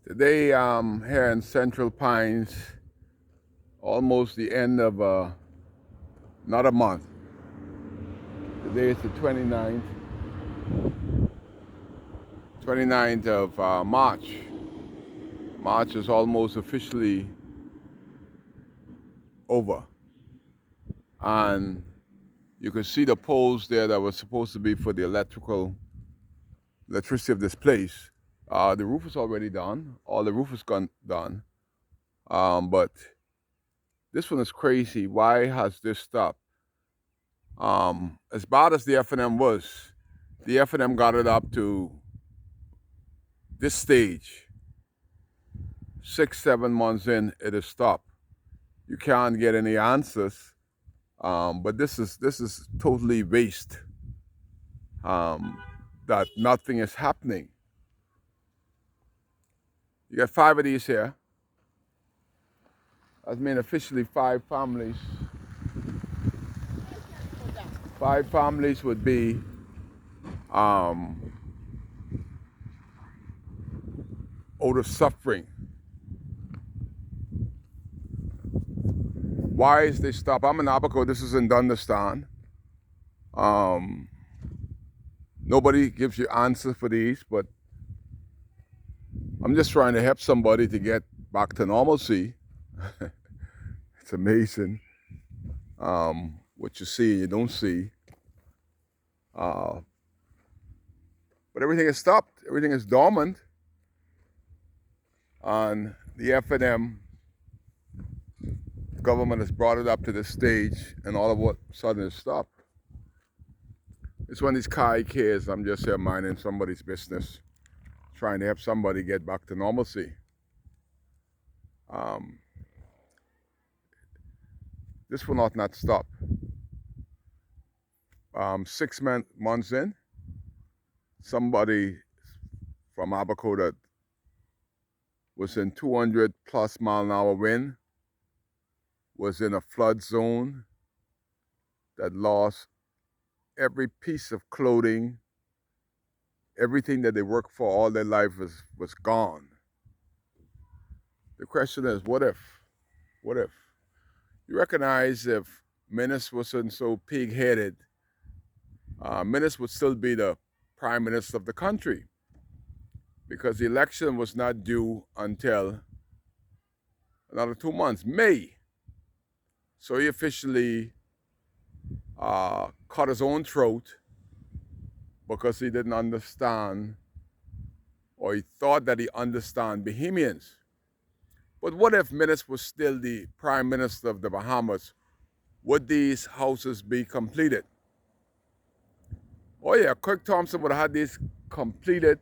Today, here in Central Pines, almost the end of not a month. Today is the 29th of March. March is almost officially over. And you can see the poles there that were supposed to be for the electricity of this place. The roof is already done. All the roof is done. But this one is crazy. Why has this stopped? As bad as the F&M was, the F&M got it up to this stage. 6, 7 months in, it has stopped. You can't get any answers. But this is totally waste. That nothing is happening. You got 5 of these here. That means officially 5 families. 5 families would be out of suffering. Why is they stop? I'm in Abaco. This is in Dundastan. Nobody gives you answers for these, but I'm just trying to help somebody to get back to normalcy. It's amazing what you see and you don't see. But everything is stopped. Everything is dormant. And the F&M government has brought it up to this stage, and all of a sudden it's stopped. It's one of these Kai kids. I'm just here minding somebody's business, trying to help somebody get back to normalcy. This will not stop. 6 months in, somebody from Abaco that was in 200 plus mile an hour wind was in a flood zone that lost every piece of clothing, everything that they worked for all their life was gone. The question is, what if? What if? You recognize if Menace wasn't so pig-headed, Menace would still be the prime minister of the country, because the election was not due until another 2 months, May. So he officially cut his own throat because he didn't understand, or he thought that he understood Bahamians. But what if Menace was still the prime minister of the Bahamas? Would these houses be completed? Oh yeah, Kirk Thompson would have had these completed,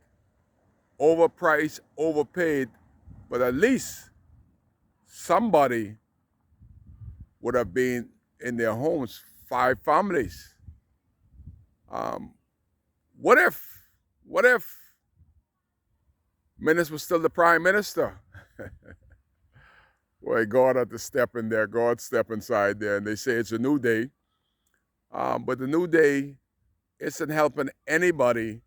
overpriced, overpaid, but at least somebody would have been in their homes, 5 families. What if Menace was still the prime minister? Well, God had to step in there. God step inside there, and they say it's a new day. But the new day isn't helping anybody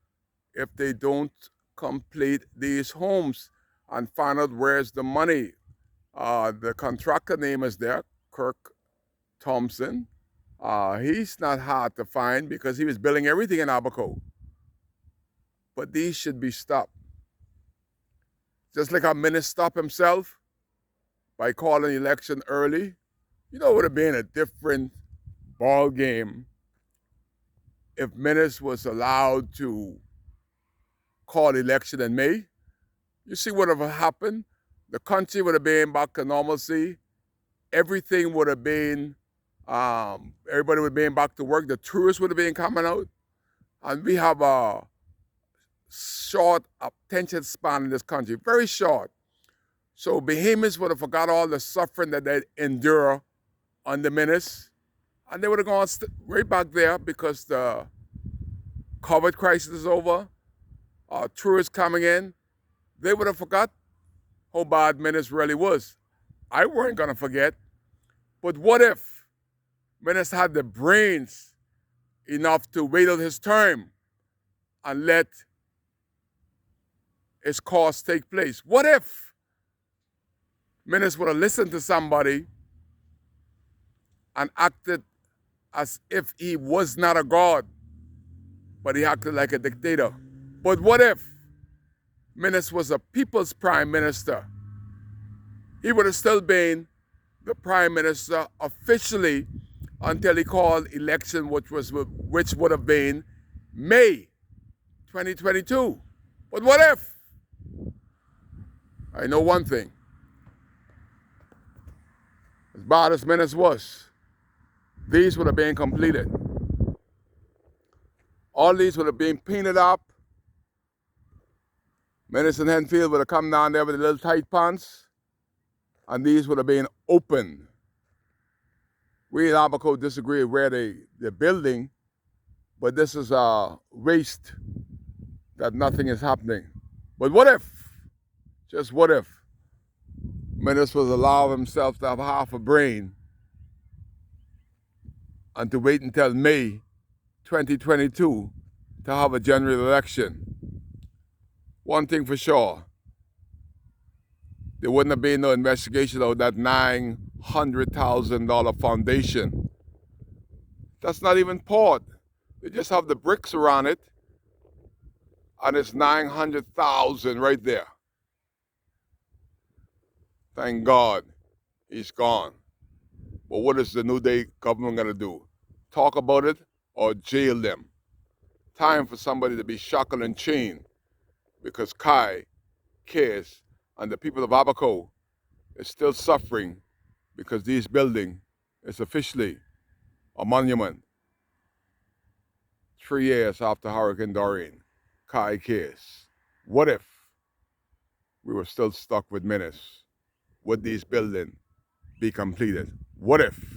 if they don't complete these homes and find out where's the money. The contractor name is there, Kirk Thompson. He's not hard to find because he was building everything in Abaco. But these should be stopped. Just like how Menace stopped himself by calling the election early. You know, it would have been a different ball game if Menace was allowed to call the election in May. You see what would have happened? The country would have been back to normalcy. Everything would have been, everybody would have been back to work. The tourists would have been coming out. And we have a short attention span in this country, very short. So Bahamians would have forgot all the suffering that they endure under Menace, and they would have gone right back there because the COVID crisis is over, tourists coming in. They would have forgot how bad Menace really was. I weren't going to forget. But what if Menace had the brains enough to wait out his term and let its cause take place? What if Menace would have listened to somebody and acted as if he was not a god, but he acted like a dictator? But what if Menace was a people's prime minister? He would have still been the prime minister officially until he called election, which would have been May 2022. But what if? I know one thing. As bad as Menace was, these would have been completed. All these would have been painted up. Menace and Henfield would have come down there with the little tight pants, and these would have been open. We in Abaco disagree where they're building, but this is a waste that nothing is happening. But what if, just what if, Menace was allow himself to have half a brain and to wait until May 2022 to have a general election? One thing for sure, there wouldn't have been no investigation of that $900,000 foundation. That's not even poured. They just have the bricks around it, and it's $900,000 right there. Thank God he's gone. But what is the New Day government going to do? Talk about it or jail them? Time for somebody to be shackled and chained, because Kai, Case, and the people of Abaco is still suffering because this building is officially a monument. 3 years after Hurricane Dorian, Kai Case. What if we were still stuck with Menace? Would these buildings be completed? What if?